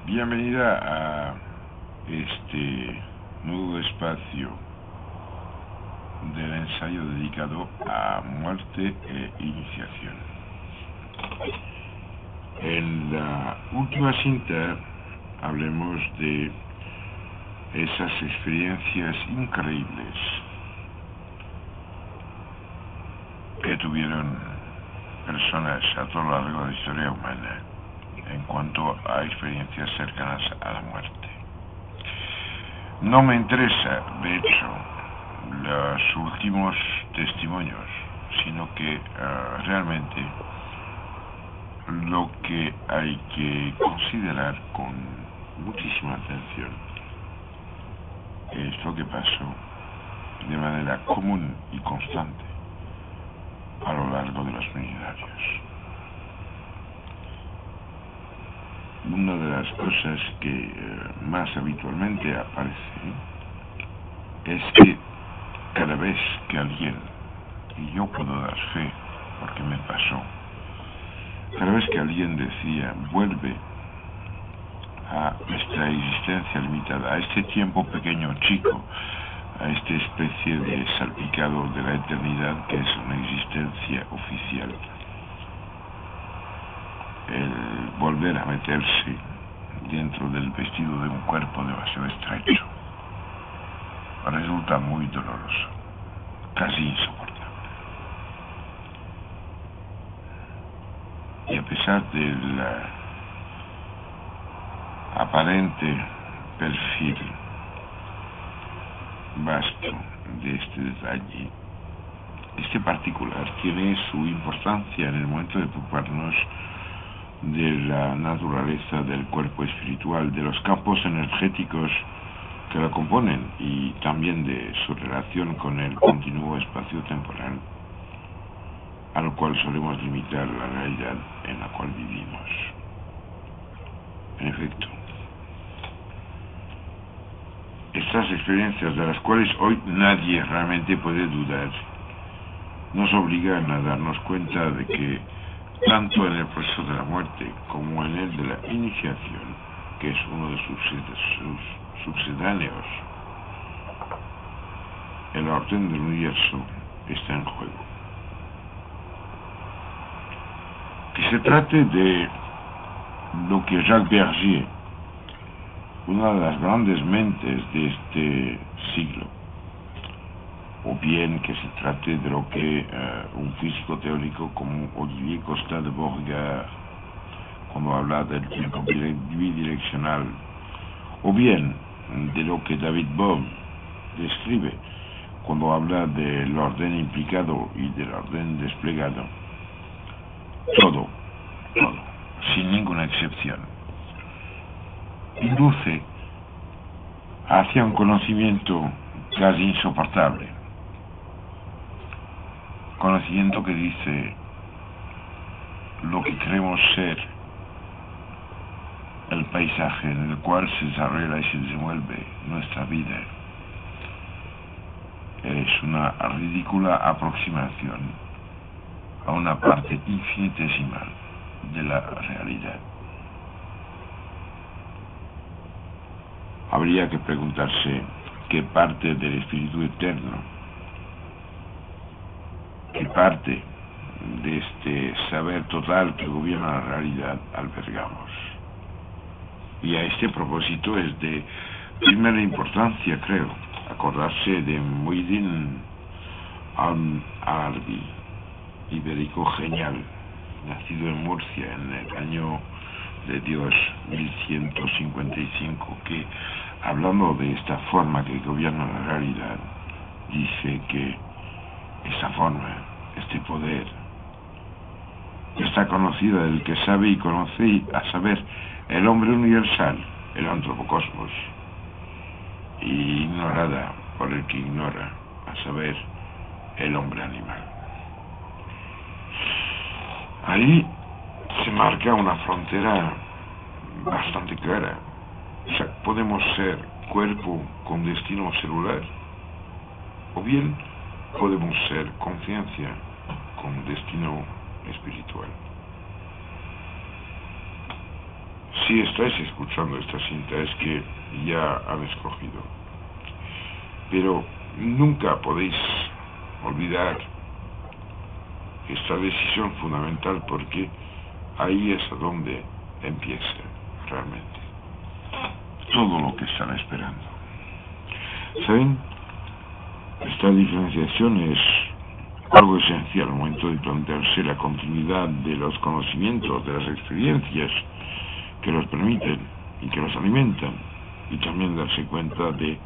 Bienvenida a este nuevo espacio del ensayo dedicado a muerte e iniciación. En la última cinta hablemos de esas experiencias increíbles que tuvieron personas a todo lo largo de la historia humana en cuanto a experiencias cercanas a la muerte. No me interesa, de hecho, los últimos testimonios, sino que realmente lo que hay que considerar con muchísima atención es lo que pasó de manera común y constante a lo largo de los millenarios. Una de las cosas que más habitualmente aparece es que cada vez que alguien, y yo puedo dar fe porque me pasó, cada vez que alguien decía vuelve a esta existencia limitada, a este tiempo pequeño, chico, a esta especie de salpicado de la eternidad que es una existencia oficial, el volver a meterse dentro del vestido de un cuerpo demasiado estrecho resulta muy doloroso, casi insoportable. Y a pesar del aparente perfil vasto de este detalle, este particular tiene su importancia en el momento de ocuparnos de la naturaleza del cuerpo espiritual, de los campos energéticos que la componen y también de su relación con el continuo espacio temporal al cual solemos limitar la realidad en la cual vivimos. En efecto, estas experiencias de las cuales hoy nadie realmente puede dudar nos obligan a darnos cuenta de que tanto en el proceso de la muerte como en el de la iniciación, que es uno de sus sucedáneos, el orden del universo está en juego. Que se trate de lo que Jacques Bergier, una de las grandes mentes de este siglo, o bien que se trate de lo que un físico teórico como Olivier Costa de Beauregard, cuando habla del tiempo bidireccional, o bien de lo que David Bohm describe cuando habla del orden implicado y del orden desplegado, todo, sin ninguna excepción, induce hacia un conocimiento casi insoportable. Conocimiento que dice lo que queremos ser, el paisaje en el cual se desarrolla y se desenvuelve nuestra vida, es una ridícula aproximación a una parte infinitesimal de la realidad. Habría que preguntarse qué parte del espíritu eterno, qué parte de este saber total que gobierna la realidad albergamos. Y a este propósito es de primera importancia, creo, acordarse de Muhyiddin al-Arabi, ibérico genial, nacido en Murcia en el año de Dios 1155, que, hablando de esta forma que gobierna la realidad, dice que esta forma, este poder, está conocida del que sabe y conoce, a saber, el hombre universal, el antropocosmos, y ignorada por el que ignora, a saber, el hombre animal. Ahí se marca una frontera bastante clara. O sea, podemos ser cuerpo con destino celular, o bien podemos ser conciencia con destino espiritual. si estáis escuchando esta cinta es que ya han escogido. Pero nunca podéis olvidar esta decisión fundamental, porque ahí es a donde empieza realmente todo lo que están esperando. ¿Saben? Esta diferenciación es algo esencial al momento de plantearse la continuidad de los conocimientos, de las experiencias que los permiten y que los alimentan, y también darse cuenta de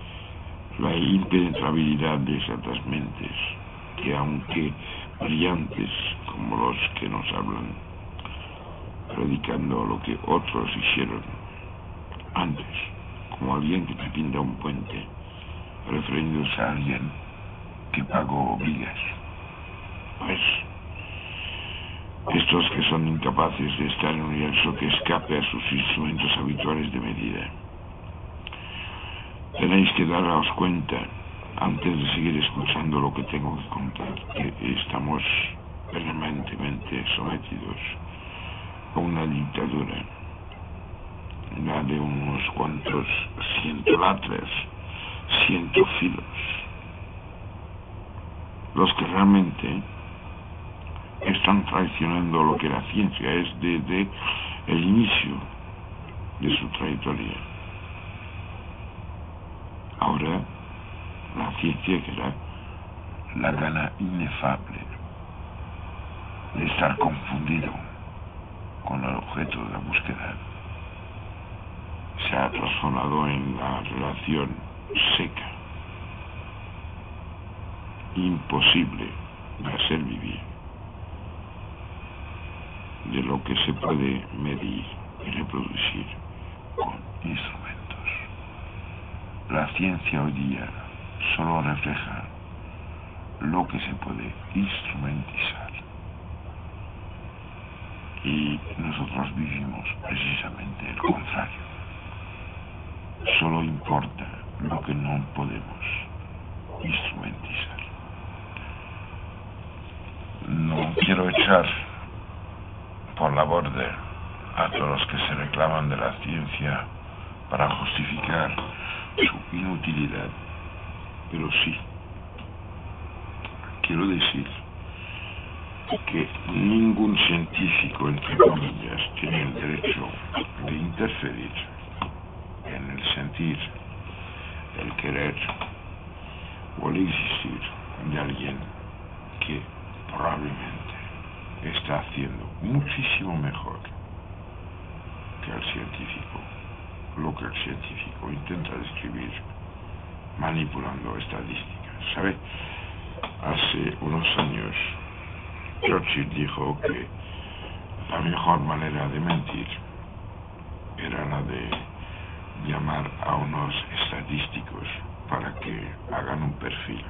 la impenetrabilidad de ciertas mentes que, aunque brillantes como los que nos hablan, predicando lo que otros hicieron antes, como alguien que te pinta un puente, refiriéndose a alguien que pagó vigas. Pues estos que son incapaces de estar en un universo que escape a sus instrumentos habituales de medida. Tenéis que daros cuenta, antes de seguir escuchando lo que tengo que contar, que estamos permanentemente sometidos a una dictadura, la de unos cuantos cientolatras, cientofilos, los que realmente están traicionando lo que la ciencia es desde el inicio de su trayectoria. Ahora, la ciencia queda la gana inefable de estar confundido con el objeto de la búsqueda. Se ha transformado en la relación seca, imposible de hacer vivir, de lo que se puede medir y reproducir con instrumentos. La ciencia hoy día solo refleja lo que se puede instrumentizar, y nosotros vivimos precisamente el contrario. Solo importa lo que no podemos instrumentizar. No quiero echar por la borda a todos los que se reclaman de la ciencia para justificar su inutilidad, pero sí quiero decir que ningún científico, entre comillas, tiene el derecho de interferir en el sentir, el querer o el existir de alguien que probablemente está haciendo muchísimo mejor que el científico, lo que el científico intenta describir manipulando estadísticas. ¿Sabe? Hace unos años Churchill dijo que la mejor manera de mentir era la de llamar a unos estadísticos para que hagan un perfil.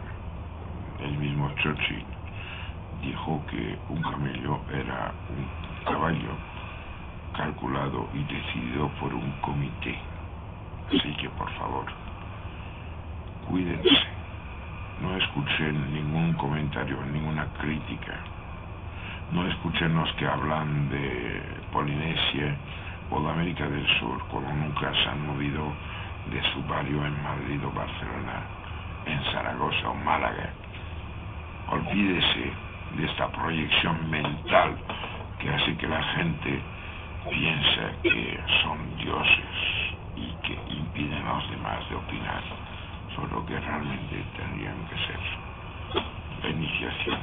El mismo Churchill dijo que un camello era un caballo calculado y decidido por un comité. Así que, por favor, cuídense. No escuchen ningún comentario, ninguna crítica. No escuchen los que hablan de Polinesia o de América del Sur cuando nunca se han movido de su barrio en Madrid o Barcelona, en Zaragoza o Málaga. Olvídese de esta proyección mental que hace que la gente piensa que son dioses y que impiden a los demás de opinar sobre lo que realmente tendrían que ser. La iniciación,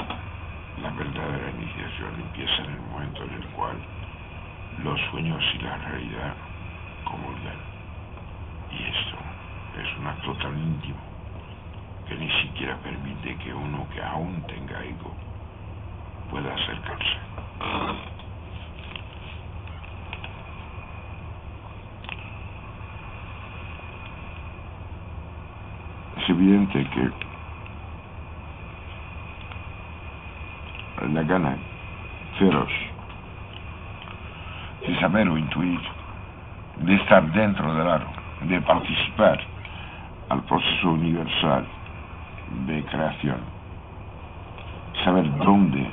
la verdadera iniciación, empieza en el momento en el cual los sueños y la realidad comulgan. Y esto es un acto tan íntimo que ni siquiera permite que uno que aún tenga ego pueda acercarse. Es evidente que la gana feroz de saber o intuir, de estar dentro del aro, de participar al proceso universal de creación, saber dónde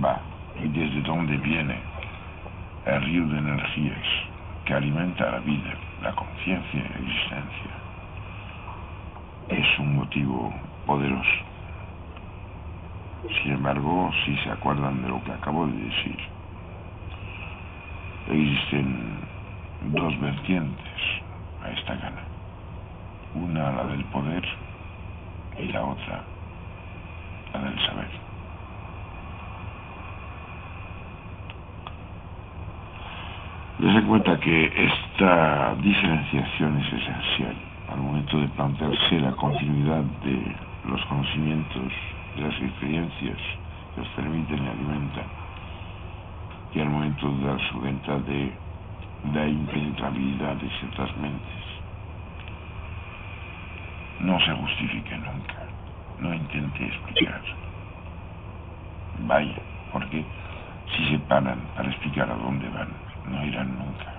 va y desde dónde viene el río de energías que alimenta la vida, la conciencia y la existencia, es un motivo poderoso. Sin embargo, si se acuerdan de lo que acabo de decir, existen dos vertientes a esta gana. Una, la del poder, y la otra, la del saber. Dense cuenta que esta diferenciación es esencial al momento de plantearse la continuidad de los conocimientos, de las experiencias que os permiten y alimentan, y al momento de darse cuenta de la impenetrabilidad de ciertas mentes. No se justifique nunca, no intente explicar. Vaya, porque si se paran para explicar a dónde van, no irán nunca.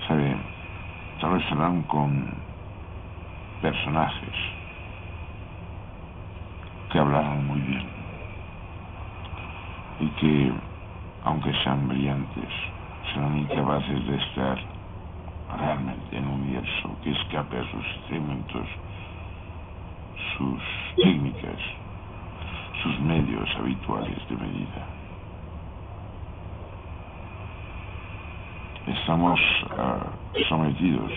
¿Sabe? Tal vez serán con personajes que hablaron muy bien y que, aunque sean brillantes, serán incapaces de estar realmente en un universo que escape a sus instrumentos, sus técnicas, sus medios habituales de medida. Estamos sometidos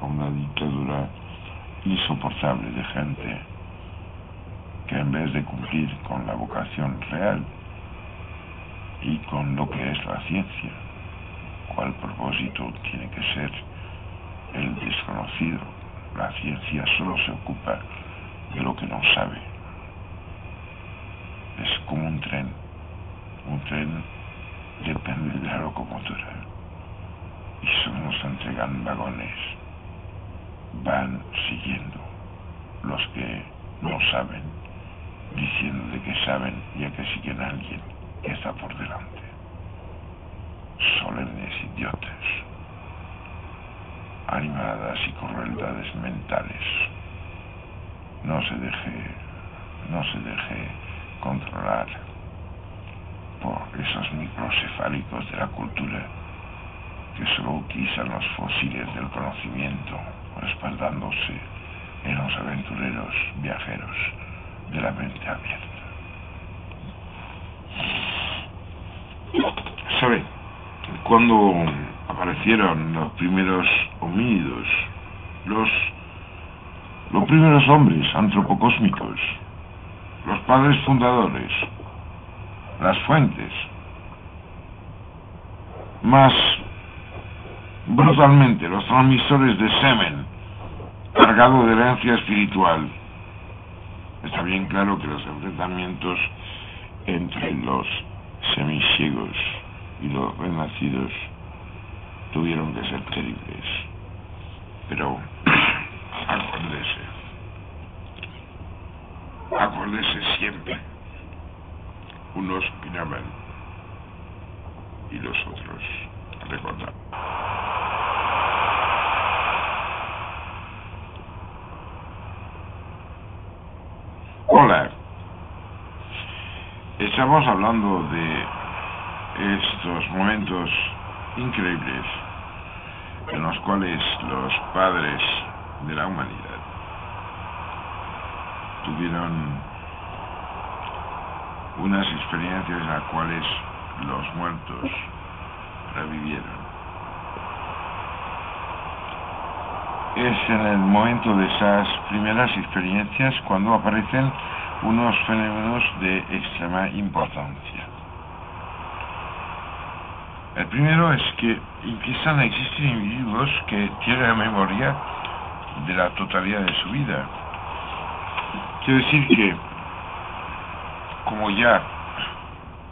a una dictadura insoportable de gente que, en vez de cumplir con la vocación real y con lo que es la ciencia, cual propósito tiene que ser el desconocido, la ciencia solo se ocupa de lo que no sabe. Es como un tren depende de la locomotora, y solo nos entregan vagones. Van siguiendo los que no saben, diciendo de que saben, ya que siguen a alguien que está por delante. Solemnes idiotas, animadas y crueldades mentales. No se deje controlar por esos microcefálicos de la cultura que solo utilizan los fósiles del conocimiento, respaldándose en los aventureros viajeros de la mente abierta. ¿Sabe? Cuando aparecieron los primeros homínidos, los primeros hombres antropocósmicos, los padres fundadores, las fuentes, más brutalmente los transmisores de semen cargado de herencia espiritual, está bien claro que los enfrentamientos entre los semiciegos y los renacidos tuvieron que ser terribles. Pero acuérdese siempre, unos opinaban y los otros recordaban. Hola, estamos hablando de estos momentos increíbles en los cuales los padres de la humanidad tuvieron unas experiencias en las cuales los muertos revivieron. Es en el momento de esas primeras experiencias cuando aparecen unos fenómenos de extrema importancia. El primero es que empiezan a existir individuos que tienen la memoria de la totalidad de su vida. Quiero decir que, como ya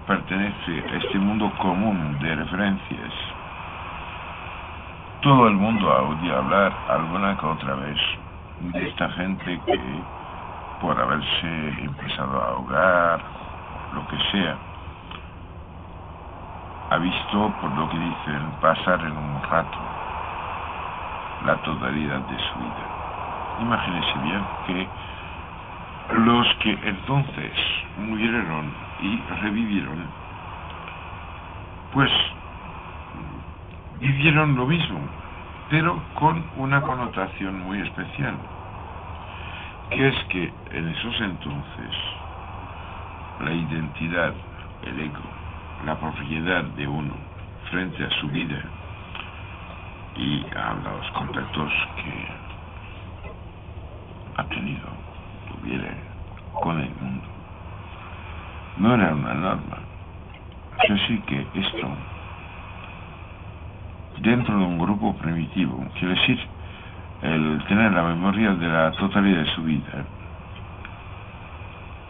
pertenece a este mundo común de referencias, todo el mundo ha oído hablar alguna que otra vez de esta gente que, por haberse empezado a ahogar, lo que sea, ha visto, por lo que dicen, pasar en un rato la totalidad de su vida. Imagínense bien que los que entonces murieron y revivieron pues vivieron lo mismo, pero con una connotación muy especial, que es que en esos entonces la identidad, el ego, la propiedad de uno frente a su vida y a los contactos que ha tenido, tuviera con el mundo, no era una norma. Es decir, que esto, dentro de un grupo primitivo, quiere decir el tener la memoria de la totalidad de su vida,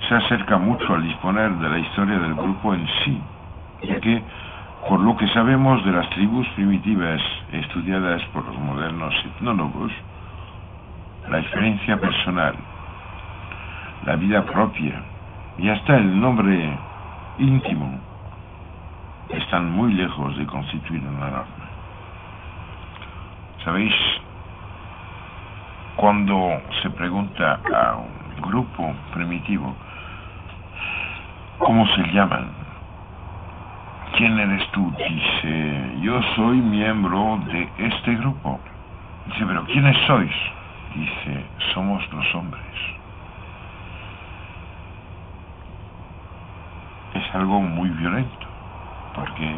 se acerca mucho al disponer de la historia del grupo en sí, ya que, por lo que sabemos de las tribus primitivas estudiadas por los modernos etnólogos, la experiencia personal, la vida propia y hasta el nombre íntimo están muy lejos de constituir una norma. ¿Sabéis? Cuando se pregunta a un grupo primitivo ¿cómo se llaman? ¿Quién eres tú? Dice, yo soy miembro de este grupo. Dice, ¿pero quiénes sois? Dice, somos los hombres. Es algo muy violento, porque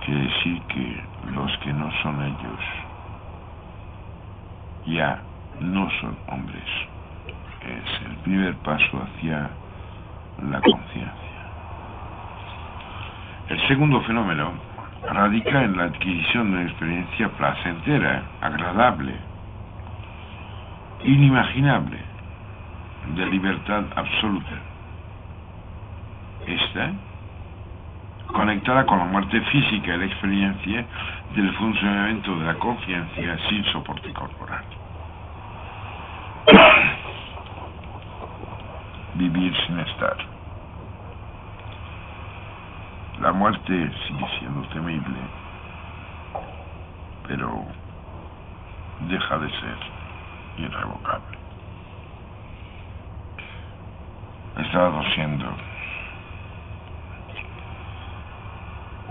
quiere decir que los que no son ellos ya no son hombres. Es el primer paso hacia la conciencia. El segundo fenómeno radica en la adquisición de una experiencia placentera, agradable, inimaginable, de libertad absoluta. Esta, conectada con la muerte física y la experiencia del funcionamiento de la conciencia sin soporte corporal. Vivir sin estar. La muerte sigue siendo temible, pero deja de ser irrevocable. Estaba tosiendo.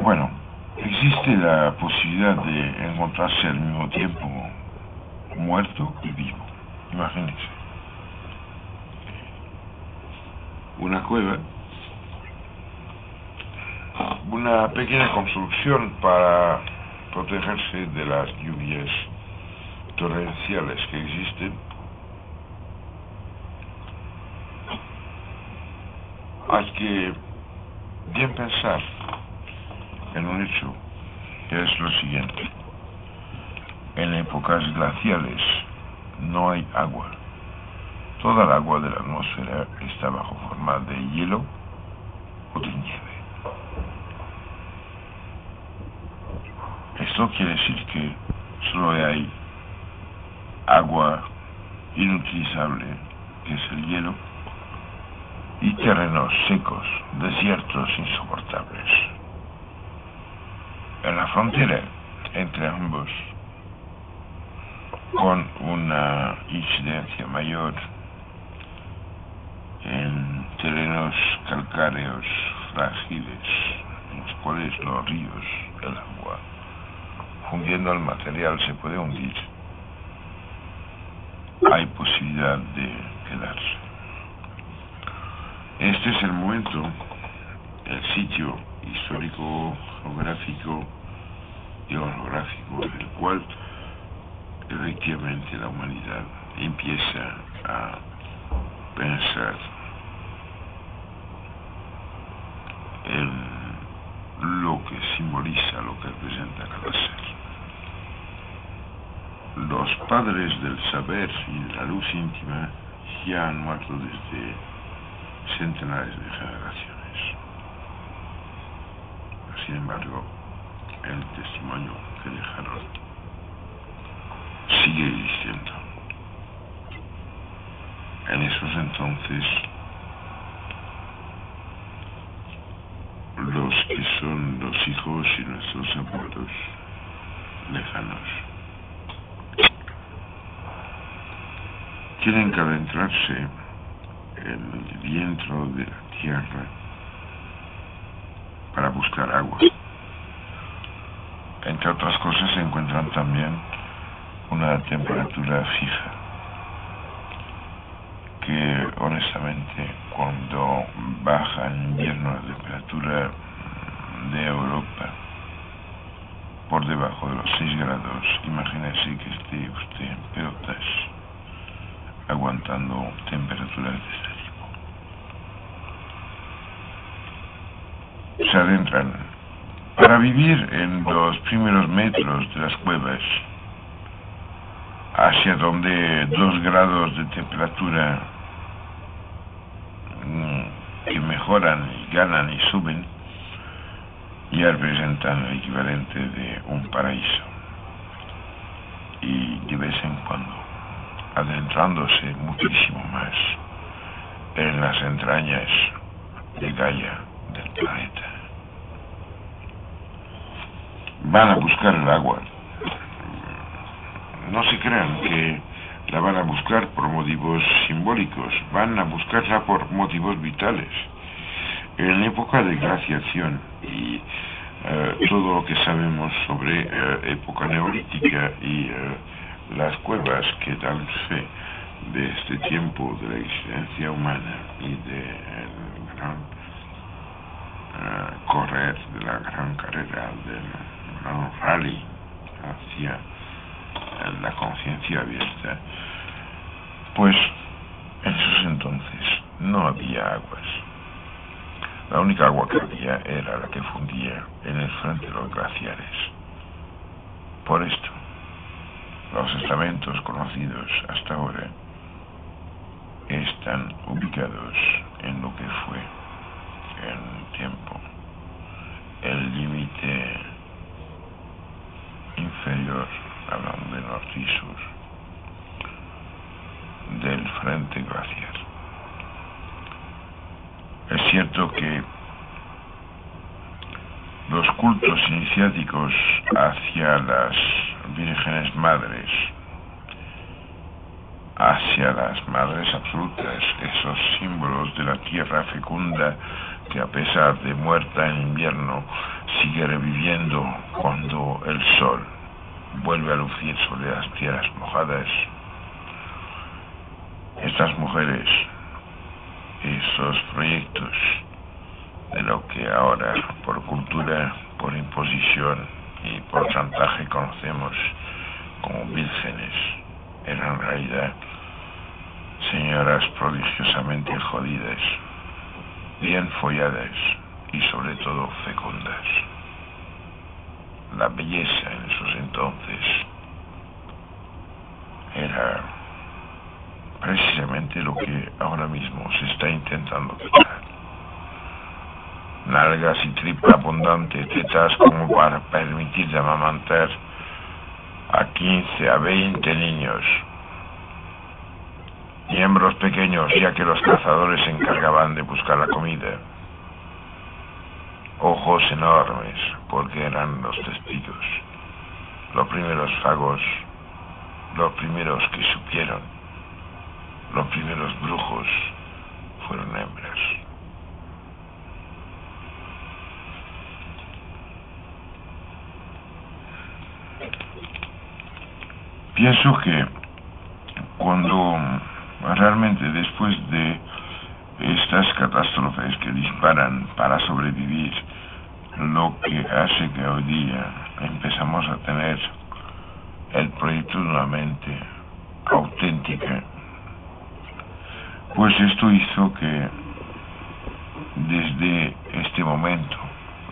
Bueno, existe la posibilidad de encontrarse al mismo tiempo muerto y vivo. Imagínense. Una cueva, una pequeña construcción para protegerse de las lluvias torrenciales que existen. Hay que bien pensar en un hecho que es lo siguiente. En épocas glaciales no hay agua. Toda el agua de la atmósfera está bajo forma de hielo o de nieve. Esto quiere decir que solo hay agua inutilizable, que es el hielo, y terrenos secos, desiertos insoportables. En la frontera entre ambos, con una incidencia mayor en terrenos calcáreos frágiles, en los cuales los ríos, el agua, fundiendo el material, se puede hundir, hay posibilidad de quedarse. Este es el momento, el sitio histórico, geográfico y orográfico en el cual efectivamente la humanidad empieza a pensar en lo que simboliza, lo que representa cada ser. Los padres del saber y de la luz íntima ya han muerto desde centenares de generaciones. Sin embargo, el testimonio que dejaron sigue existiendo. En esos entonces, los que son los hijos y nuestros abuelos lejanos quieren calentarse en el vientre de la tierra para buscar agua. entre otras cosas, se encuentran también una temperatura fija, que honestamente cuando baja en invierno la temperatura de Europa por debajo de los 6 grados, imagínese que esté usted en pelotas aguantando temperaturas de este tipo. Se adentran para vivir en los primeros metros de las cuevas, hacia donde 2 grados de temperatura que mejoran y ganan y suben ya representan el equivalente de un paraíso. Y de vez en cuando, adentrándose muchísimo más en las entrañas de Gaia del planeta, van a buscar el agua. No se crean que la van a buscar por motivos simbólicos, van a buscarla por motivos vitales. En época de glaciación y todo lo que sabemos sobre época neolítica y las cuevas que dan fe de este tiempo de la existencia humana y del gran correr, de la gran carrera, del gran rally hacia la conciencia abierta, pues en esos entonces no había aguas. La única agua que había era la que fundía en el frente de los glaciares. Por esto, los estamentos conocidos hasta ahora están ubicados en lo que fue en el tiempo el límite inferior, hablando de norte y sur, del frente glaciar. Es cierto que los cultos iniciáticos hacia las vírgenes madres, hacia las madres absolutas, esos símbolos de la tierra fecunda que a pesar de muerta en invierno sigue reviviendo cuando el sol vuelve a lucir sobre las tierras mojadas, estas mujeres, esos proyectos de lo que ahora por cultura, por imposición y por chantaje conocemos como vírgenes, eran en realidad señoras prodigiosamente jodidas, bien folladas y sobre todo fecundas. La belleza en esos entonces era precisamente lo que ahora mismo se está intentando quitar. Nalgas y tripa abundante, tetas como para permitir amamantar a 15 a 20 niños, miembros pequeños ya que los cazadores se encargaban de buscar la comida, ojos enormes porque eran los testigos, los primeros fagos, los primeros que supieron, los primeros brujos fueron hembras. Pienso que cuando realmente después de estas catástrofes que disparan para sobrevivir, lo que hace que hoy día empezamos a tener el proyecto de una mente auténtica, pues esto hizo que desde este momento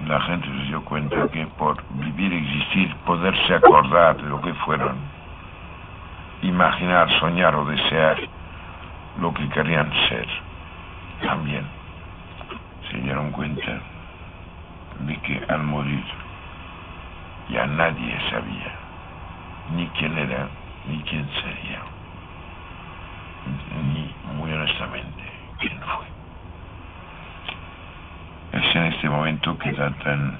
la gente se dio cuenta que por vivir, existir, poderse acordar de lo que fueron, imaginar, soñar o desear lo que querían ser, también se dieron cuenta de que al morir ya nadie sabía ni quién era ni quién sería, ni muy honestamente quién fue. Es en este momento que datan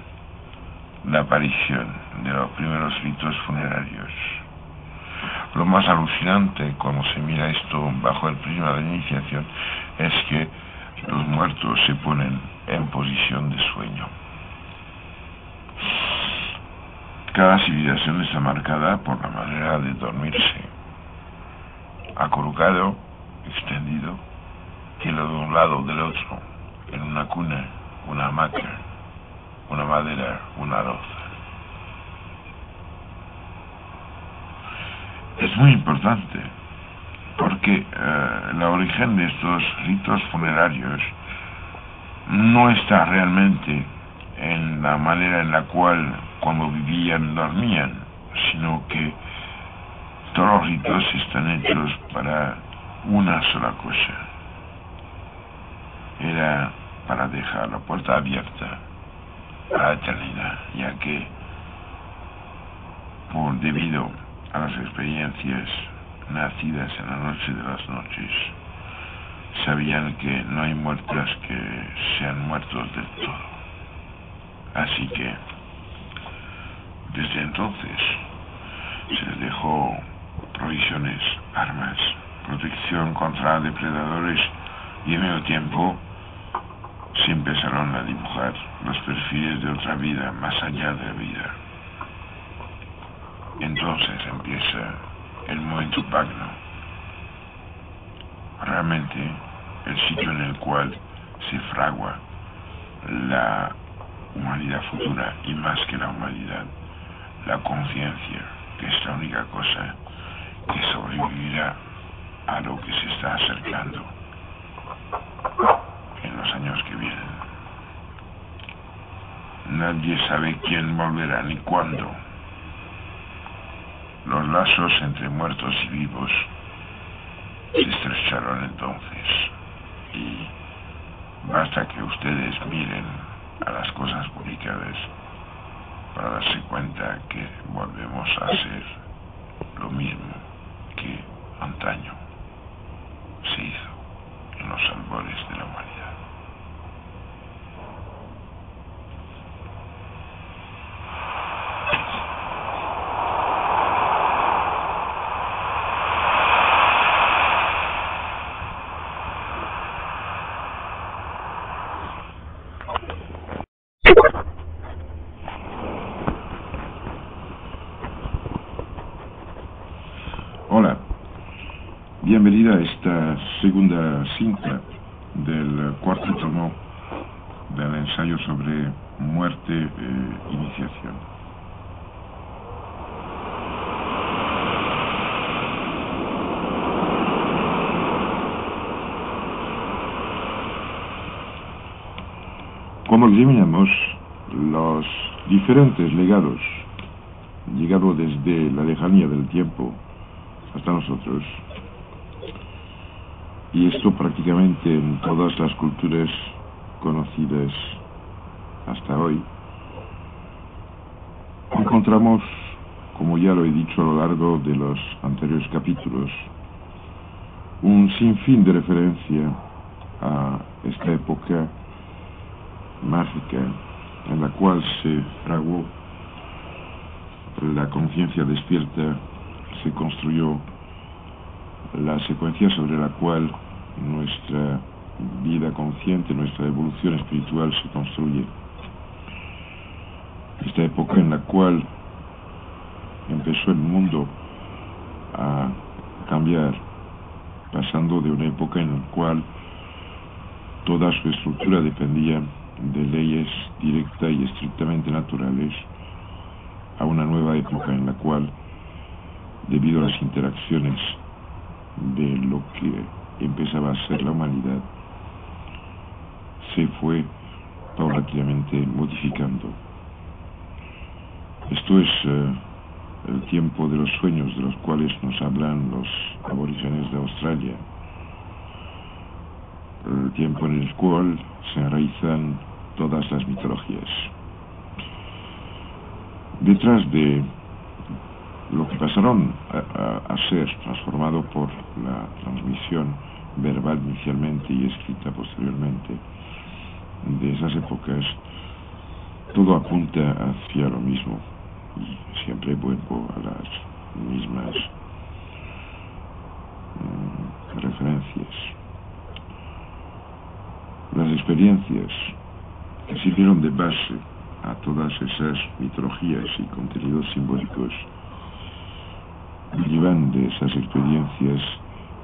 la aparición de los primeros ritos funerarios. Lo más alucinante cuando se mira esto bajo el prisma de la iniciación es que los muertos se ponen en posición de sueño. Cada civilización está marcada por la manera de dormirse, acurrucado, extendido, hilo de un lado o del otro, en una cuna, una hamaca, una madera, una loza. Es muy importante porque la origen de estos ritos funerarios no está realmente en la manera en la cual cuando vivían dormían, sino que todos los ritos están hechos para una sola cosa. Era para dejar la puerta abierta a la eternidad, ya que debido a las experiencias nacidas en la noche de las noches, sabían que no hay muertos que sean muertos del todo. Así que desde entonces se les dejó provisiones, armas, protección contra depredadores y al mismo tiempo se empezaron a dibujar los perfiles de otra vida más allá de la vida. Entonces empieza el momento magno, realmente el sitio en el cual se fragua la humanidad futura y más que la humanidad, la conciencia, que es la única cosa que sobrevivirá a lo que se está acercando en los años que vienen. Nadie sabe quién volverá ni cuándo. Los lazos entre muertos y vivos se estrecharon entonces y basta que ustedes miren a las cosas publicadas para darse cuenta que volvemos a ser lo mismo que antaño se hizo en los albores de la humanidad. Hola, bienvenida a esta segunda cinta del cuarto tomo del ensayo sobre muerte e iniciación. Como examinamos los diferentes legados, llegados desde la lejanía del tiempo hasta nosotros, y esto prácticamente en todas las culturas conocidas hasta hoy, encontramos, como ya lo he dicho a lo largo de los anteriores capítulos, un sinfín de referencia a esta época mágica en la cual se fraguó la conciencia despierta, se construyó la secuencia sobre la cual nuestra vida consciente, nuestra evolución espiritual se construye. Esta época en la cual empezó el mundo a cambiar, pasando de una época en la cual toda su estructura dependía de leyes directas y estrictamente naturales, a una nueva época en la cual, debido a las interacciones de lo que empezaba a ser la humanidad, se fue paulatinamente modificando. Esto es el tiempo de los sueños de los cuales nos hablan los aborígenes de Australia, el tiempo en el cual se enraizan todas las mitologías. Detrás de lo que pasaron a ser transformado por la transmisión verbal inicialmente y escrita posteriormente de esas épocas, todo apunta hacia lo mismo y siempre vuelvo a las mismas referencias. Las experiencias que sirvieron de base a todas esas mitologías y contenidos simbólicos que llevan de esas experiencias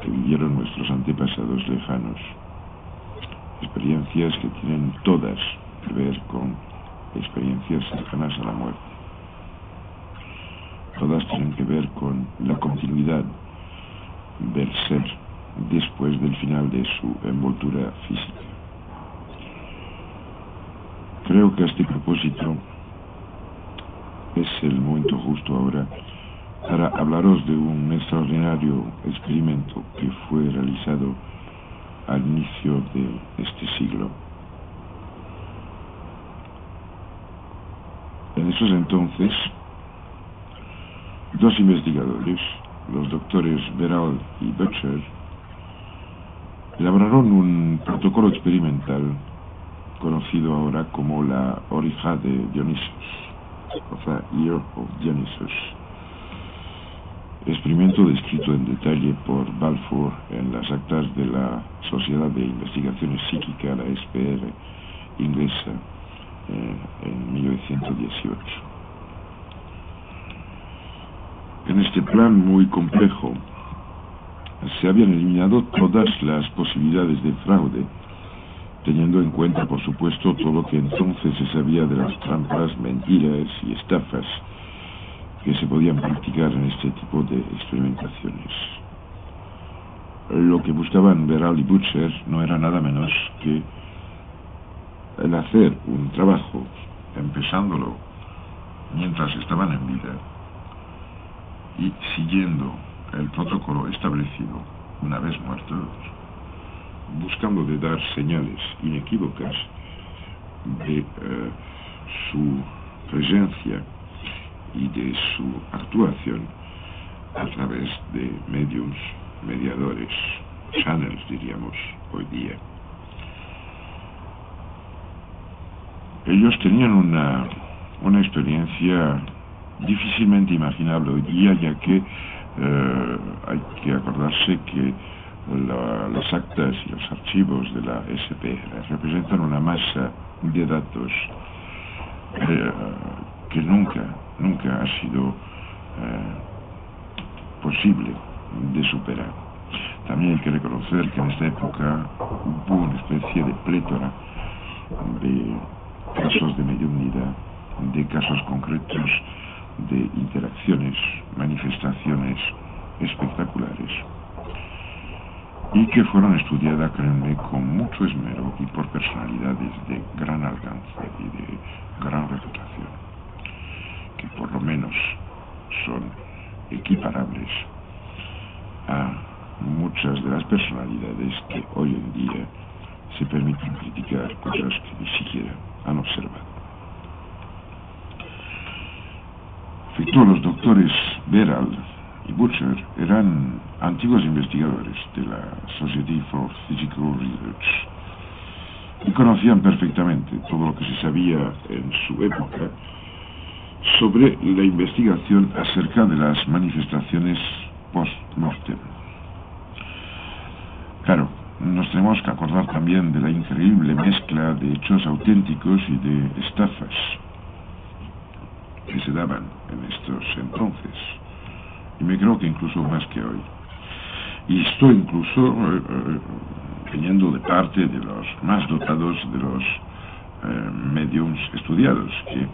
que vivieron nuestros antepasados lejanos. Experiencias que tienen todas que ver con experiencias cercanas a la muerte. Todas tienen que ver con la continuidad del ser después del final de su envoltura física. Creo que a este propósito es el momento justo ahora para hablaros de un extraordinario experimento que fue realizado al inicio de este siglo. En esos entonces, dos investigadores, los doctores Verall y Butcher, elaboraron un protocolo experimental conocido ahora como la Orija de Dionisos, o sea, Year of Dionysus, experimento descrito en detalle por Balfour en las actas de la Sociedad de Investigaciones Psíquicas, la SPR inglesa, en 1918. En este plan muy complejo se habían eliminado todas las posibilidades de fraude, teniendo en cuenta, por supuesto, todo lo que entonces se sabía de las trampas, mentiras y estafas que se podían practicar en este tipo de experimentaciones. Lo que buscaban Verall y Butcher no era nada menos que el hacer un trabajo, empezándolo mientras estaban en vida y siguiendo el protocolo establecido una vez muertos, buscando de dar señales inequívocas de su presencia y de su actuación a través de mediums, mediadores, channels diríamos hoy día. Ellos tenían una experiencia difícilmente imaginable hoy día, ya que hay que acordarse que las actas y los archivos de la SPR representan una masa de datos que nunca ha sido posible de superar. También hay que reconocer que en esta época hubo una especie de plétora de casos de mediunidad, de casos concretos, de interacciones, manifestaciones espectaculares, y que fueron estudiadas, créanme, con mucho esmero y por personalidades de gran alcance y de gran reputación, que por lo menos son equiparables a muchas de las personalidades que hoy en día se permiten criticar cosas que ni siquiera han observado. Todos los doctores Verall y Butcher eran antiguos investigadores de la Society for Physical Research y conocían perfectamente todo lo que se sabía en su época sobre la investigación acerca de las manifestaciones post-mortem. Claro, nos tenemos que acordar también de la increíble mezcla de hechos auténticos y de estafas que se daban en estos entonces, y me creo que incluso más que hoy. Y esto incluso viniendo de parte de los más dotados de los mediums estudiados, que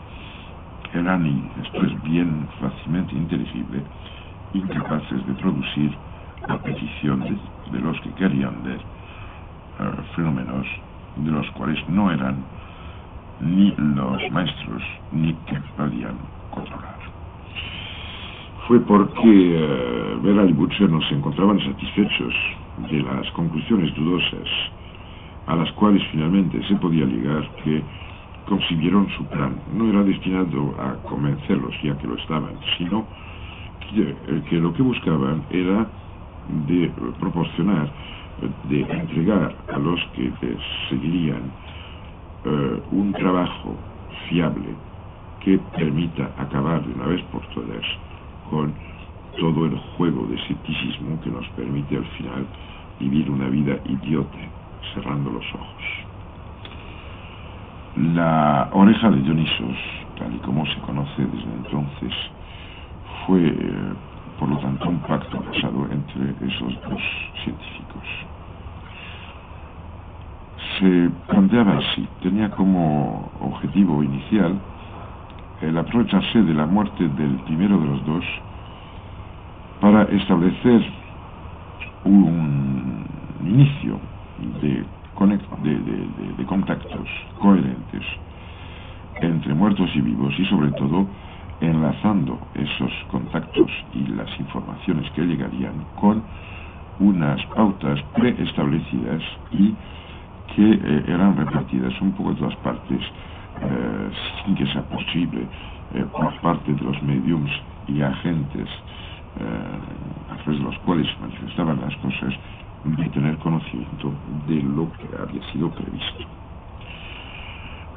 eran, y esto es bien fácilmente inteligible, incapaces de producir a petición de los que querían ver fenómenos de los cuales no eran ni los maestros ni que podían controlar. Fue porque Verall y Butcher no se encontraban satisfechos de las conclusiones dudosas a las cuales finalmente se podía llegar, que concibieron su plan. No era destinado a convencerlos, ya que lo estaban, sino que lo que buscaban era de proporcionar, de entregar a los que seguirían un trabajo fiable que permita acabar de una vez por todas con todo el juego de escepticismo que nos permite al final vivir una vida idiota, cerrando los ojos. La oreja de Dionisos, tal y como se conoce desde entonces, fue, por lo tanto, un pacto basado entre esos dos científicos. Se planteaba así, tenía como objetivo inicial el aprovecharse de la muerte del primero de los dos para establecer un inicio de contactos coherentes entre muertos y vivos, y sobre todo enlazando esos contactos y las informaciones que llegarían con unas pautas preestablecidas y que eran repartidas un poco en todas partes, sin que sea posible por parte de los mediums y agentes a través de los cuales se manifestaban las cosas, de tener conocimiento de lo que había sido previsto.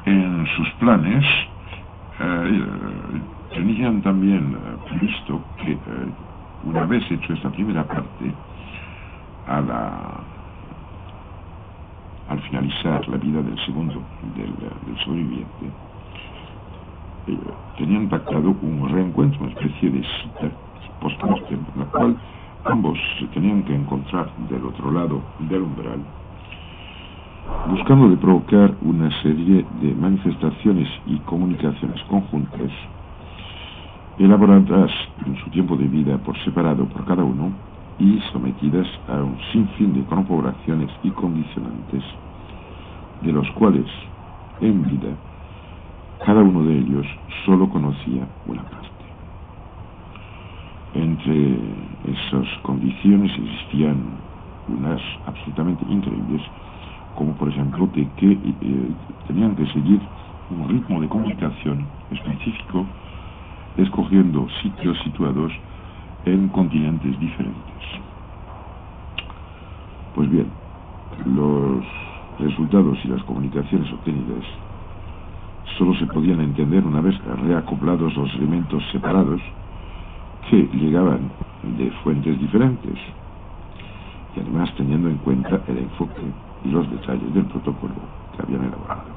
En sus planes tenían también previsto que una vez hecho esta primera parte, al finalizar la vida del segundo, del sobreviviente, tenían pactado un reencuentro, una especie de cita post-mortem, en la cual ambos se tenían que encontrar del otro lado del umbral, buscando de provocar una serie de manifestaciones y comunicaciones conjuntas, elaboradas en su tiempo de vida por separado por cada uno y sometidas a un sinfín de configuraciones y condicionantes, de los cuales, en vida, cada uno de ellos solo conocía una parte. Entre esas condiciones existían unas absolutamente increíbles, como por ejemplo de que tenían que seguir un ritmo de comunicación específico, escogiendo sitios situados en continentes diferentes. Pues bien, los resultados y las comunicaciones obtenidas solo se podían entender una vez reacoplados los elementos separados que llegaban de fuentes diferentes, y además teniendo en cuenta el enfoque y los detalles del protocolo que habían elaborado.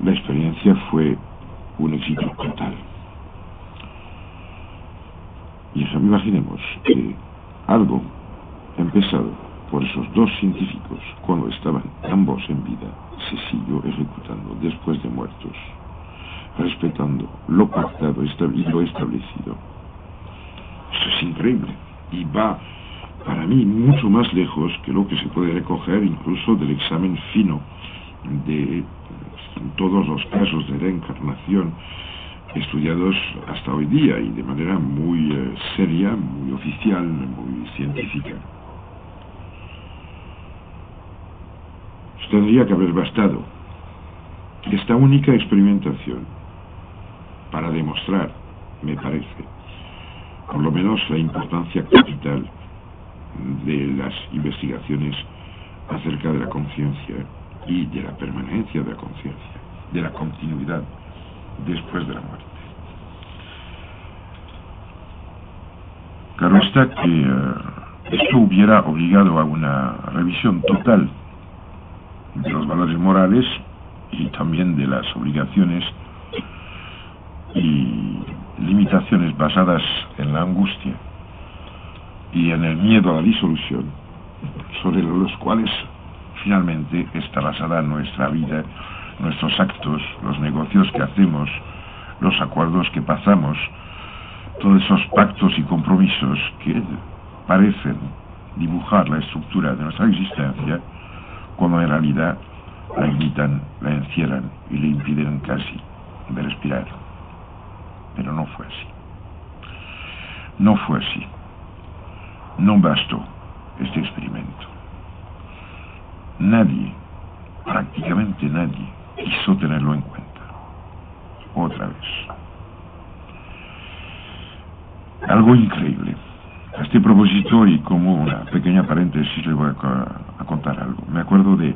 La experiencia fue un éxito total. Y eso, imaginemos que algo empezado por esos dos científicos cuando estaban ambos en vida se siguió ejecutando después de muertos, respetando lo pactado y lo establecido. Eso es increíble y va, para mí, mucho más lejos que lo que se puede recoger incluso del examen fino de todos los casos de reencarnación estudiados hasta hoy día y de manera muy seria, muy oficial, muy científica. Tendría que haber bastado esta única experimentación para demostrar, me parece, por lo menos la importancia capital de las investigaciones acerca de la conciencia y de la permanencia de la conciencia, de la continuidad después de la muerte. Claro está que esto hubiera obligado a una revisión total de los valores morales y también de las obligaciones y limitaciones basadas en la angustia y en el miedo a la disolución, sobre los cuales finalmente está basada nuestra vida, nuestros actos, los negocios que hacemos, los acuerdos que pasamos, todos esos pactos y compromisos que parecen dibujar la estructura de nuestra existencia, cuando en realidad la limitan, la encierran y le impiden casi de respirar. Pero no fue así. No fue así. No bastó este experimento. Nadie, prácticamente nadie, quiso tenerlo en cuenta. Otra vez. Algo increíble. A este propósito, y como una pequeña paréntesis, le voy a contar algo. Me acuerdo de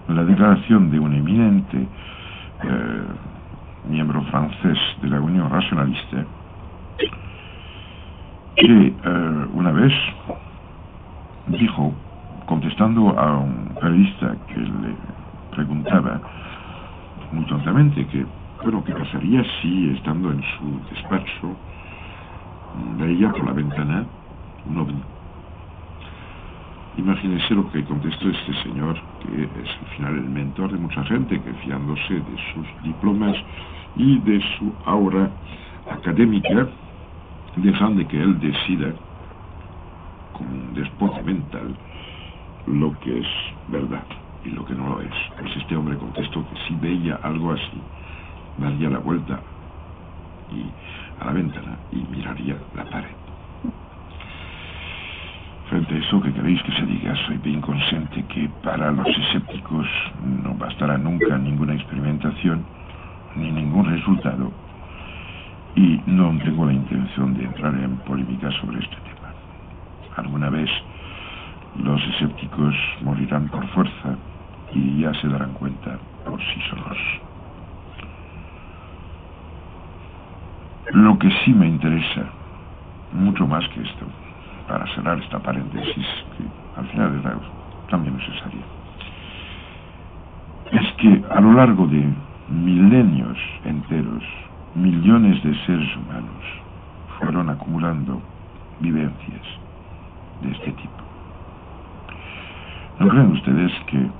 la declaración de un eminente miembro francés de la Unión Racionalista, que una vez dijo, contestando a un periodista que le preguntaba muy tontamente que, bueno, ¿qué pasaría si, estando en su despacho, veía por la ventana un ovni? Imagínese lo que contestó este señor, que es al final el mentor de mucha gente, que fiándose de sus diplomas y de su aura académica, dejan de que él decida, como un despote mental, lo que es verdad y lo que no lo es. Pues este hombre contestó que si veía algo así, daría la vuelta a la ventana y miraría la pared. Frente a eso, que queréis que se diga, soy bien consciente que para los escépticos no bastará nunca ninguna experimentación ni ningún resultado, y no tengo la intención de entrar en polémica sobre este tema. Alguna vez los escépticos morirán por fuerza y ya se darán cuenta por sí solos. Lo que sí me interesa, mucho más que esto, para cerrar esta paréntesis, que al final era también necesaria, es que a lo largo de milenios enteros, millones de seres humanos fueron acumulando vivencias de este tipo. ¿No creen ustedes que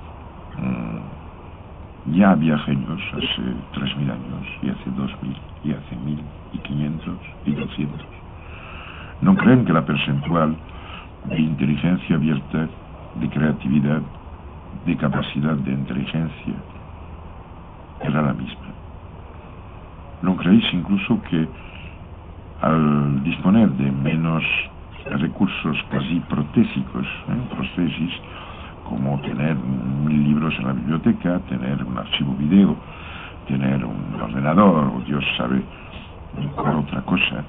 ya había genios hace 3000 años, y hace 2000, y hace 1000, y 500, y 200? ¿No creen que la percentual de inteligencia abierta, de creatividad, de capacidad de inteligencia era la misma? ¿No creéis incluso que al disponer de menos recursos casi protésicos, prostesis, como tener 1000 libros en la biblioteca, tener un archivo video, tener un ordenador, o Dios sabe por otra cosa,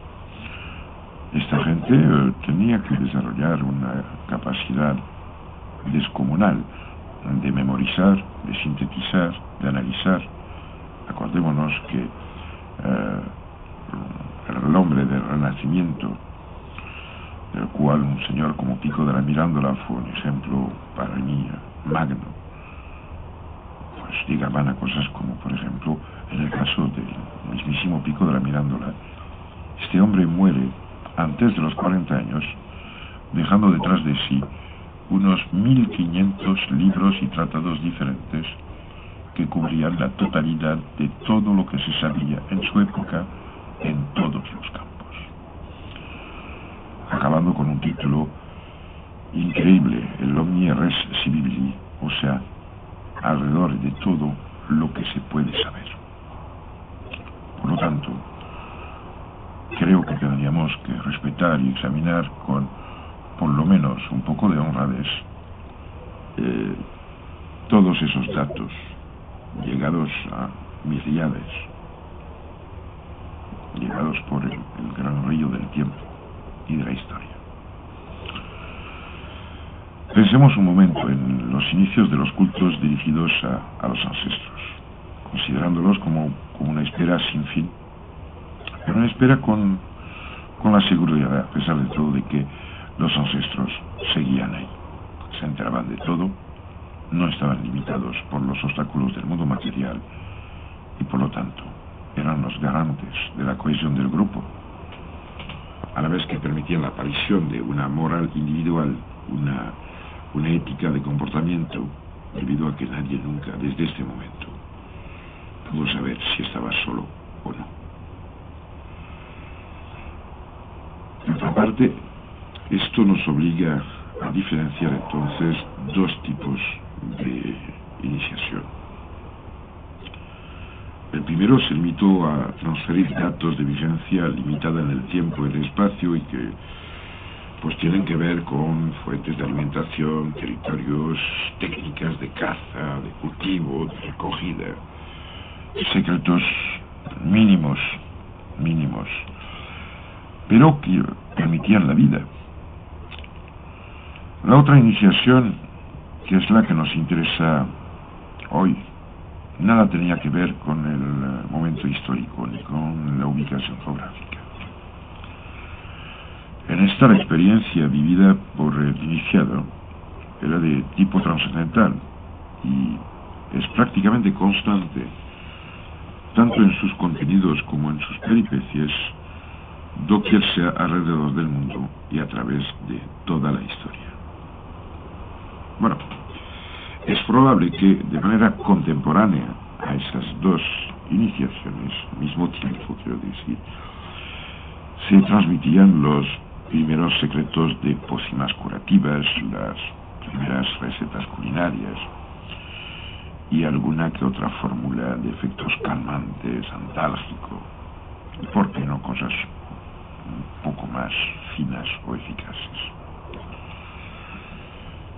esta gente tenía que desarrollar una capacidad descomunal de memorizar, de sintetizar, de analizar. Acordémonos que el hombre del Renacimiento, del cual un señor como Pico de la Mirandola fue un ejemplo para mí magno, pues digaban a cosas como, por ejemplo, en el caso del mismísimo Pico de la Mirandola, este hombre muere antes de los 40 años, dejando detrás de sí unos 1500 libros y tratados diferentes que cubrían la totalidad de todo lo que se sabía en su época en todos los campos, acabando con un título increíble, el Omni Res Scibili, o sea, alrededor de todo lo que se puede saber. Por lo tanto, creo que tendríamos que respetar y examinar con por lo menos un poco de honradez todos esos datos llegados a miríades, llegados por el gran río del tiempo y de la historia. Pensemos un momento en los inicios de los cultos dirigidos a los ancestros, considerándolos como una espera sin fin, pero una espera con la seguridad, a pesar de todo, de que los ancestros seguían ahí, se enteraban de todo, no estaban limitados por los obstáculos del mundo material y por lo tanto eran los garantes de la cohesión del grupo, a la vez que permitían la aparición de una moral individual, una ética de comportamiento, debido a que nadie nunca, desde este momento, pudo saber si estaba solo o no. Por otra parte, esto nos obliga a diferenciar entonces dos tipos de iniciación. El primero es el mito a transferir datos de vigencia limitada en el tiempo y el espacio y que pues tienen que ver con fuentes de alimentación, territorios, técnicas de caza, de cultivo, de recogida, secretos mínimos, pero que permitían la vida. La otra iniciación, que es la que nos interesa hoy, nada tenía que ver con el momento histórico ni con la ubicación geográfica. En esta, la experiencia vivida por el iniciado era de tipo trascendental y es prácticamente constante, tanto en sus contenidos como en sus peripecias, doquier sea alrededor del mundo y a través de toda la historia. Bueno, es probable que de manera contemporánea a esas dos iniciaciones, al mismo tiempo, quiero decir, se transmitían los primeros secretos de pócimas curativas, las primeras recetas culinarias y alguna que otra fórmula de efectos calmantes, antálgico, y por qué no cosas un poco más finas o eficaces.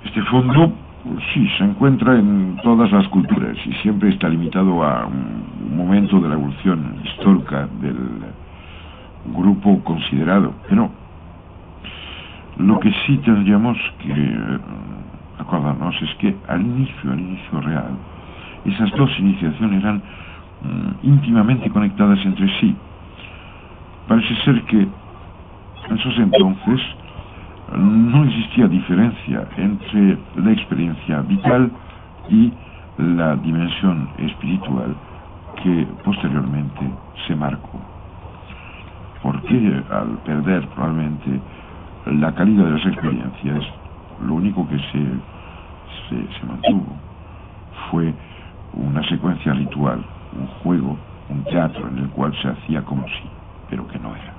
Este fondo, pues sí, se encuentra en todas las culturas y siempre está limitado a un momento de la evolución histórica del grupo considerado, pero lo que sí tendríamos que acordarnos es que al inicio real, esas dos iniciaciones eran íntimamente conectadas entre sí. Parece ser que en esos entonces no existía diferencia entre la experiencia vital y la dimensión espiritual que posteriormente se marcó. Porque al perder probablemente la calidad de las experiencias, lo único que se mantuvo fue una secuencia ritual, un juego, un teatro en el cual se hacía como si, pero que no era.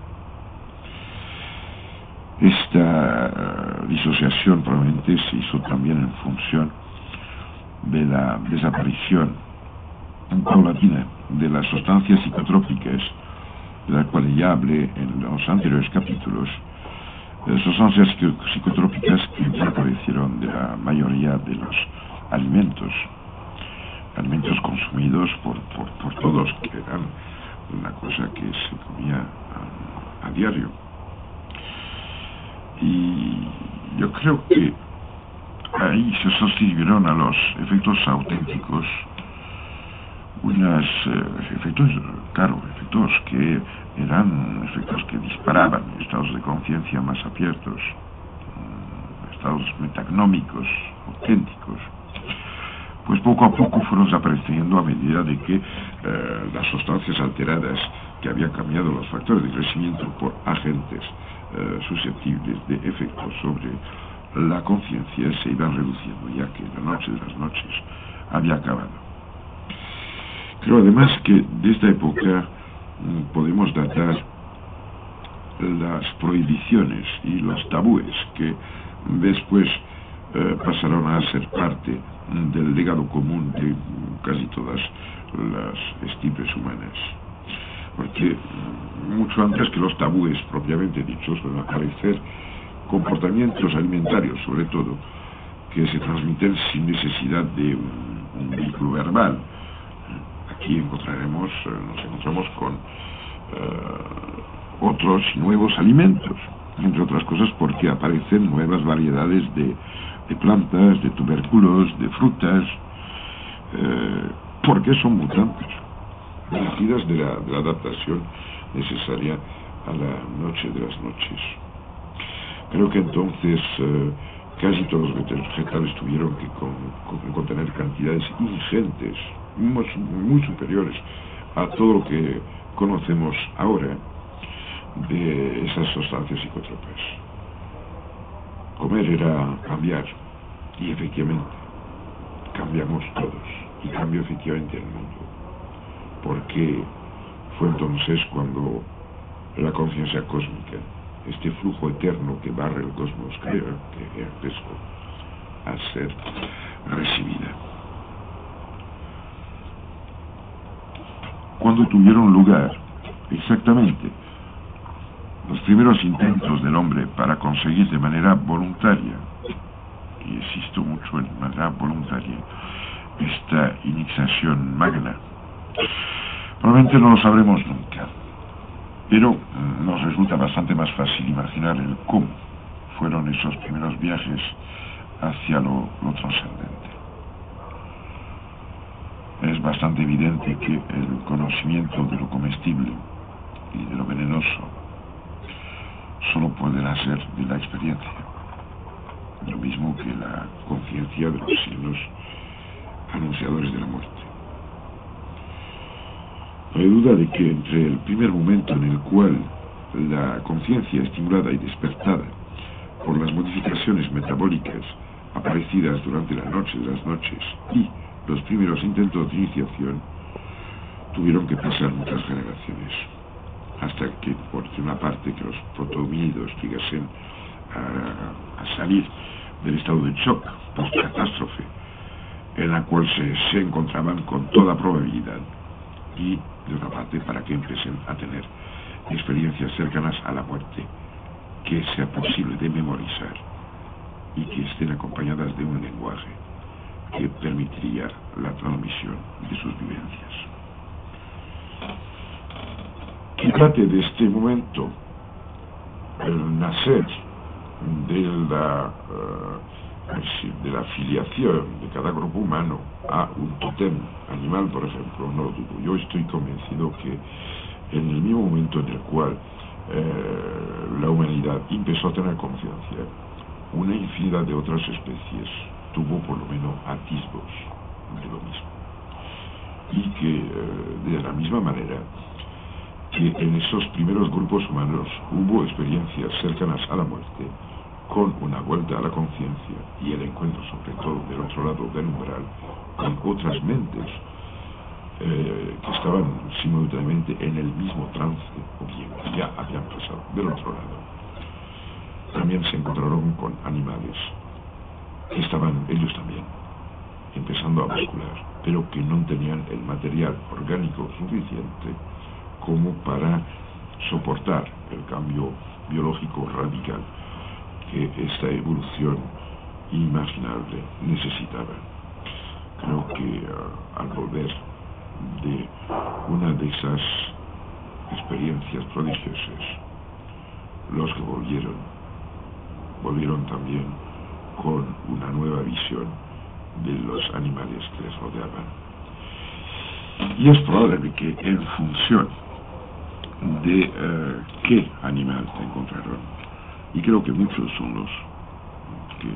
Esta disociación probablemente se hizo también en función de la desaparición paulatina de las sustancias psicotrópicas, de las cuales ya hablé en los anteriores capítulos, sustancias psicotrópicas que desaparecieron de la mayoría de los alimentos consumidos por todos, que eran una cosa que se comía a diario. Y yo creo que ahí se suscribieron a los efectos auténticos efectos que eran efectos que disparaban estados de conciencia más abiertos, estados metagnómicos auténticos, pues poco a poco fueron desapareciendo a medida de que las sustancias alteradas que habían cambiado los factores de crecimiento por agentes susceptibles de efectos sobre la conciencia se iban reduciendo, ya que la noche de las noches había acabado. Creo además que de esta época podemos datar las prohibiciones y los tabúes que después pasaron a ser parte del legado común de casi todas las estirpes humanas. Porque mucho antes que los tabúes propiamente dichos van a aparecer comportamientos alimentarios, sobre todo, que se transmiten sin necesidad de un vehículo verbal. Aquí nos encontramos con otros nuevos alimentos, entre otras cosas porque aparecen nuevas variedades de plantas, de tubérculos, de frutas, porque son mutantes, nacidas de la adaptación necesaria a la noche de las noches. Creo que entonces casi todos los vegetales tuvieron que contener cantidades ingentes, muy superiores a todo lo que conocemos ahora de esas sustancias psicotrópicas. Comer era cambiar, y efectivamente cambiamos todos, y cambió efectivamente el mundo, porque fue entonces cuando la conciencia cósmica, este flujo eterno que barre el cosmos, que empezó a ser recibida. Cuando tuvieron lugar exactamente los primeros intentos del hombre para conseguir de manera voluntaria, y insisto mucho en manera voluntaria, esta iniciación magna, probablemente no lo sabremos nunca, pero nos resulta bastante más fácil imaginar el cómo fueron esos primeros viajes hacia lo trascendente. Es bastante evidente que el conocimiento de lo comestible y de lo venenoso solo puede nacer de la experiencia, lo mismo que la conciencia de los signos anunciadores de la muerte. No hay duda de que entre el primer momento en el cual la conciencia estimulada y despertada por las modificaciones metabólicas aparecidas durante la noche de las noches y los primeros intentos de iniciación, tuvieron que pasar muchas generaciones, hasta que, por una parte, que los protohomínidos llegasen a salir del estado de shock post-catástrofe, en la cual se encontraban con toda probabilidad, y, de otra parte, para que empiecen a tener experiencias cercanas a la muerte, que sea posible de memorizar y que estén acompañadas de un lenguaje que permitiría la transmisión de sus vivencias. Que trate de este momento el nacer de la afiliación de cada grupo humano a un tótem animal, por ejemplo, no lo dudo. Yo estoy convencido que en el mismo momento en el cual la humanidad empezó a tener conciencia, una infinidad de otras especies tuvo por lo menos atisbos de lo mismo. Y que de la misma manera que en esos primeros grupos humanos hubo experiencias cercanas a la muerte, con una vuelta a la conciencia y el encuentro, sobre todo del otro lado del umbral, con otras mentes que estaban simultáneamente en el mismo trance, o bien que ya habían pasado del otro lado. También se encontraron con animales que estaban ellos también empezando a bascular, pero que no tenían el material orgánico suficiente como para soportar el cambio biológico radical que esta evolución inimaginable necesitaba. Creo que al volver de una de esas experiencias prodigiosas, los que volvieron también con una nueva visión de los animales que les rodeaban. Y es probable que en función de qué animal se encontraron, y creo que muchos son los que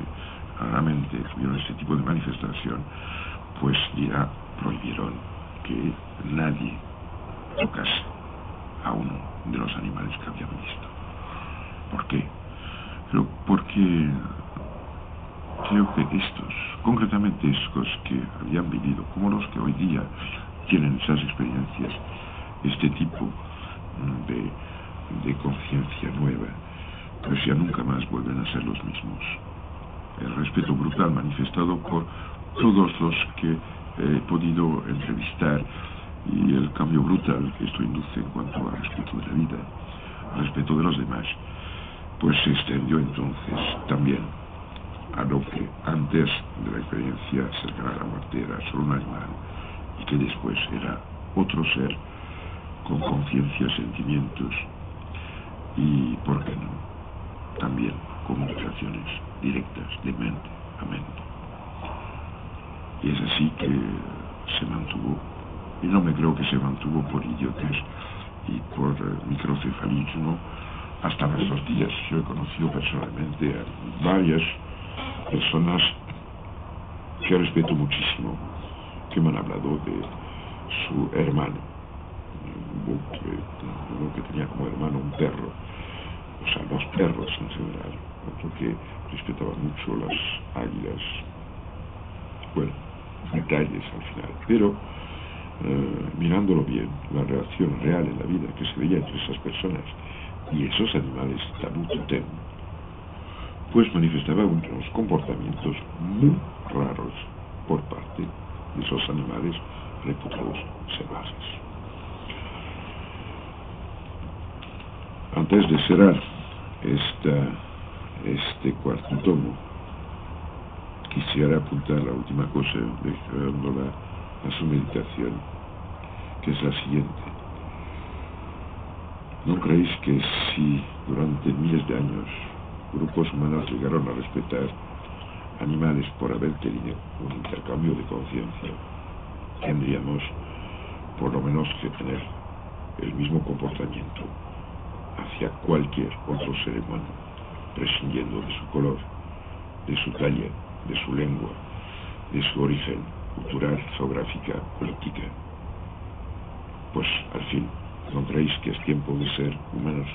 raramente tuvieron este tipo de manifestación, pues ya prohibieron que nadie tocase a uno de los animales que habían visto. ¿Por qué? Porque creo que estos, concretamente estos que habían vivido, como los que hoy día tienen esas experiencias, este tipo de conciencia nueva, pues ya nunca más vuelven a ser los mismos. El respeto brutal manifestado por todos los que he podido entrevistar y el cambio brutal que esto induce en cuanto al respeto de la vida, al respeto de los demás, pues se extendió entonces también a lo que antes de la experiencia cercana a la muerte era solo un animal y que después era otro ser con conciencia, sentimientos y, ¿por qué no?, también comunicaciones directas de mente a mente. Y es así que se mantuvo, y no me creo que se mantuvo por idiotez y por microcefalismo hasta nuestros días. Yo he conocido personalmente a varias personas que respeto muchísimo, que me han hablado de su hermano, uno que tenía como hermano un perro, o sea, los perros en general, otro que respetaba mucho las águilas, bueno, detalles al final, pero mirándolo bien, la relación real en la vida que se veía entre esas personas y esos animales tabú totem, pues manifestaba unos comportamientos muy raros por parte de esos animales reputados salvajes. Antes de cerrar este cuarto tomo, quisiera apuntar la última cosa, dejándola a su meditación, que es la siguiente. ¿No creéis que si durante miles de años grupos humanos llegaron a respetar animales por haber tenido un intercambio de conciencia, tendríamos por lo menos que tener el mismo comportamiento hacia cualquier otro ser humano, prescindiendo de su color, de su talla, de su lengua, de su origen cultural, geográfica, política, pues al fin encontréis que es tiempo de ser humanos.